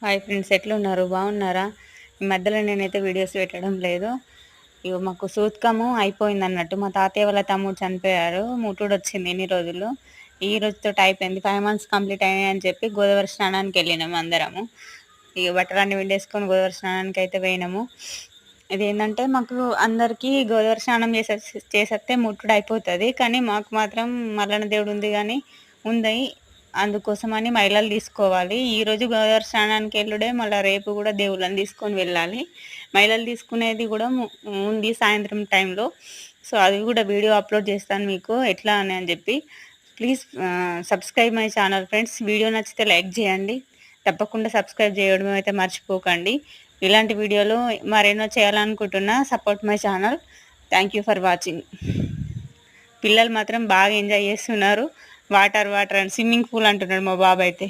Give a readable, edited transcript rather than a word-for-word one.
Hi friends, ఎట్లున్నారు? బాగున్నారా? ఈ మధ్యలో నేనైతే వీడియోస్ పెట్టడం లేదు. ఇగో మాకు సూతకము అయిపోయింది అన్నట్టు. మా తాతయ్య వాళ్ళ తమ్ముడు చనిపోయారు. ముట్టుడు వచ్చింది ఇన్ని రోజులు. ఈ రోజుతో అయిపోయింది. 5 మంత్స్ కంప్లీట్ అయ్యాయి అని చెప్పి గోదావరి స్నానానికి వెళ్ళినాము అందరము. ఇక బట్టలన్నీ విండేసుకొని గోదావరి స్నానానికి అయితే పోయినాము. ఇదేంటంటే మాకు అందరికీ గోదావరి స్నానం చేసేస్తే ముట్టుడు అయిపోతుంది. కానీ మాకు మాత్రం మల్లన్న దేవుడు ఉంది కానీ ఉంది. అందుకోసమని మైలలు తీసుకోవాలి. ఈరోజు గోదావరి స్నానానికి వెళ్ళుడే, మళ్ళీ రేపు కూడా దేవుళ్ళని తీసుకొని వెళ్ళాలి. మైలలు తీసుకునేది కూడా ఉంది సాయంత్రం టైంలో. సో అది కూడా వీడియో అప్లోడ్ చేస్తాను మీకు ఎట్లా అని చెప్పి. Please subscribe my channel friends. Video నచ్చితే లైక్ చేయండి, తప్పకుండా సబ్స్క్రైబ్ చేయడం అయితే మర్చిపోకండి. ఇలాంటి వీడియోలు మరెన్నో చేయాలనుకుంటున్నా. Support my channel. Thank you for watching. పిల్లలు మాత్రం బాగా ఎంజాయ్ చేస్తున్నారు. వాటర్ వాటర్ అని స్విమ్మింగ్ పూల్ అంటున్నాడు మా బాబు అయితే.